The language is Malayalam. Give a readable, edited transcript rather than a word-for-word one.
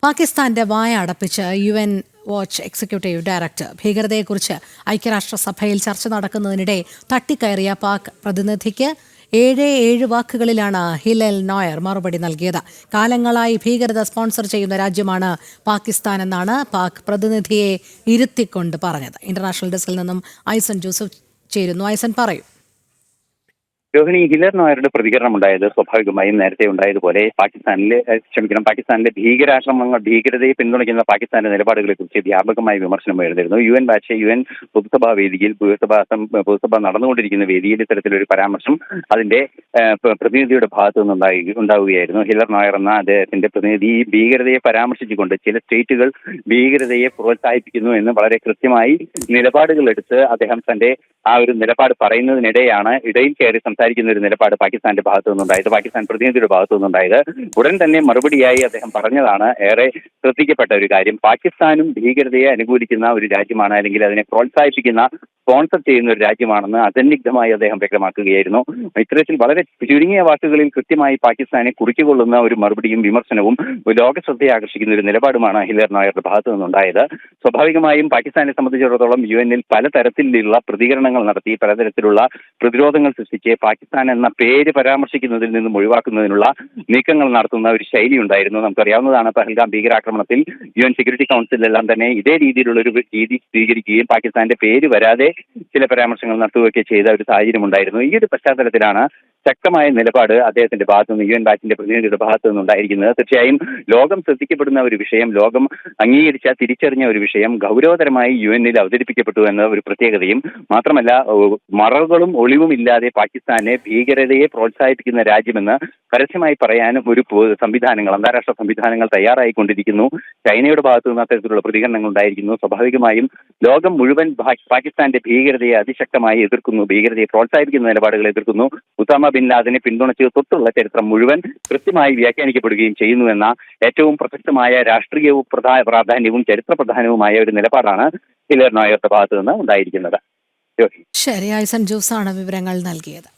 പാകിസ്ഥാന്റെ വായ അടപ്പിച്ച് UN വാച്ച് എക്സിക്യൂട്ടീവ് ഡയറക്ടർ ഭീകരതയെക്കുറിച്ച് ഐക്യരാഷ്ട്രസഭയിൽ ചർച്ച നടക്കുന്നതിനിടെ തട്ടിക്കയറിയ പാക് പ്രതിനിധിക്ക് 7 വാക്കുകളിലാണ് ഹിലൽ നോയർ മറുപടി നൽകിയത്. കാലങ്ങളായി ഭീകരത സ്പോൺസർ ചെയ്യുന്ന രാജ്യമാണ് പാകിസ്ഥാൻ എന്നാണ് പാക് പ്രതിനിധിയെ ഇരുത്തിക്കൊണ്ട് പറഞ്ഞത്. ഇന്റർനാഷണൽ ഡെസ്കിൽ നിന്നും ഐസൻ ജോസഫ് ചേരുന്നു. ഐസൻ, പറയൂ. രോഹിണി, ഹിലൽ നോയറുടെ പ്രതികരണം ഉണ്ടായത് സ്വാഭാവികമായും നേരത്തെ ഉണ്ടായതുപോലെ പാകിസ്ഥാനിലെ ഭീകരതയെ പിന്തുണയ്ക്കുന്ന പാകിസ്ഥാന്റെ നിലപാടുകളെ കുറിച്ച് വ്യാപകമായ വിമർശനം ഉയർന്നിരുന്നു. UN പൊതുസഭാ വേദിയിൽ പൊതുസഭ നടന്നുകൊണ്ടിരിക്കുന്ന വേദിയിൽ ഇത്തരത്തിലൊരു പരാമർശം അതിന്റെ പ്രതിനിധിയുടെ ഭാഗത്തു നിന്ന് ഉണ്ടാവുകയായിരുന്നു. ഹിലൽ നോയർ എന്ന അദ്ദേഹത്തിന്റെ പ്രതിനിധി ഈ ഭീകരതയെ പരാമർശിച്ചുകൊണ്ട് ചില സ്റ്റേറ്റുകൾ ഭീകരതയെ പ്രോത്സാഹിപ്പിക്കുന്നു എന്ന് വളരെ കൃത്യമായി നിലപാടുകൾ എടുത്ത് അദ്ദേഹം തന്റെ ആ ഒരു നിലപാട് പറയുന്നതിനിടെയാണ് ഇടയിൽ കയറി സംസാരിക്കുന്ന ഒരു നിലപാട് പാകിസ്ഥാന്റെ ഭാഗത്തു നിന്നുണ്ടായത്, പാകിസ്ഥാൻ പ്രതിനിധിയുടെ ഭാഗത്തു നിന്നുണ്ടായത്. ഉടൻ തന്നെ മറുപടിയായി അദ്ദേഹം പറഞ്ഞതാണ് ഏറെ ശ്രദ്ധിക്കപ്പെട്ട ഒരു കാര്യം. പാകിസ്ഥാനും ഭീകരതയെ അനുകൂലിക്കുന്ന ഒരു രാജ്യമാണ്, അല്ലെങ്കിൽ അതിനെ പ്രോത്സാഹിപ്പിക്കുന്ന സ്പോൺസർ ചെയ്യുന്ന ഒരു രാജ്യമാണെന്ന് അസന്നിഗ്ധമായി അദ്ദേഹം വ്യക്തമാക്കുകയായിരുന്നു. ഇത്തരത്തിൽ വളരെ ചുരുങ്ങിയ വാക്കുകളിൽ കൃത്യമായി പാകിസ്ഥാനെ കുറിക്കൊള്ളുന്ന ഒരു മറുപടിയും വിമർശനവും ലോക ശ്രദ്ധയെ ആകർഷിക്കുന്ന ഒരു നിലപാടുമാണ് ഹിലൽ നോയറുടെ ഭാഗത്തു നിന്നുണ്ടായത്. സ്വാഭാവികമായും പാകിസ്ഥാനെ സംബന്ധിച്ചിടത്തോളം UN പലതരത്തിലുള്ള പ്രതികരണങ്ങൾ നടത്തി, പലതരത്തിലുള്ള പ്രതിരോധങ്ങൾ സൃഷ്ടിച്ച് പാകിസ്ഥാൻ എന്ന പേര് പരാമർശിക്കുന്നതിൽ നിന്നും ഒഴിവാക്കുന്നതിനുള്ള നീക്കങ്ങൾ നടത്തുന്ന ഒരു ശൈലി ഉണ്ടായിരുന്നു. നമുക്കറിയാവുന്നതാണ്, പഹൽഗാം ഭീകരാക്രമണത്തിൽ UN സെക്യൂരിറ്റി കൗൺസിലെല്ലാം തന്നെ ഇതേ രീതിയിലുള്ള ഒരു രീതി സ്വീകരിക്കുകയും പാകിസ്ഥാന്റെ പേര് വരാതെ ചില പരാമർശങ്ങൾ നടത്തുകയൊക്കെ ചെയ്ത ഒരു സാഹചര്യം ഉണ്ടായിരുന്നു. ഈ ഒരു പശ്ചാത്തലത്തിലാണ് ശക്തമായ നിലപാട് അദ്ദേഹത്തിന്റെ ഭാഗത്തു നിന്ന് UN വാച്ചിന്റെ പ്രതിനിധിയുടെ ഭാഗത്തു നിന്നുണ്ടായിരിക്കുന്നത്. തീർച്ചയായും ലോകം ശ്രദ്ധിക്കപ്പെടുന്ന ഒരു വിഷയം, ലോകം തിരിച്ചറിഞ്ഞ ഒരു വിഷയം ഗൗരവതരമായി UN അവതരിപ്പിക്കപ്പെട്ടു എന്ന ഒരു പ്രത്യേകതയും മാത്രമല്ല, മറകളും ഒളിവും ഇല്ലാതെ പാകിസ്ഥാനെ ഭീകരതയെ പ്രോത്സാഹിപ്പിക്കുന്ന രാജ്യമെന്ന് പരസ്യമായി പറയാനും ഒരു അന്താരാഷ്ട്ര സംവിധാനങ്ങൾ തയ്യാറായിക്കൊണ്ടിരിക്കുന്നു. ചൈനയുടെ ഭാഗത്തു നിന്ന് അത്തരത്തിലുള്ള പ്രതികരണങ്ങൾ ഉണ്ടായിരിക്കുന്നു. സ്വാഭാവികമായും ലോകം മുഴുവൻ പാകിസ്ഥാന്റെ ഭീകരതയെ അതിശക്തമായി എതിർക്കുന്നു, ഭീകരതയെ പ്രോത്സാഹിപ്പിക്കുന്ന നിലപാടുകൾ എതിർക്കുന്നു. ഉസാമ ബിൻ ലാദനെ പിന്തുണച്ച് തൊട്ടുള്ള ചരിത്രം മുഴുവൻ കൃത്യമായി വ്യാഖ്യാനിക്കപ്പെടുകയും ചെയ്യുന്നുവെന്ന ഏറ്റവും പ്രസക്തമായ രാഷ്ട്രീയവും പ്രാധാന്യവും ചരിത്ര പ്രധാനവുമായ ഒരു നിലപാടാണ് ഹിലൽ നോയറുടെ ഭാഗത്തു നിന്ന് ഉണ്ടായിരിക്കുന്നത്. ശരി, ഐസൻ ജോസാണ് വിവരങ്ങൾ നൽകിയത്.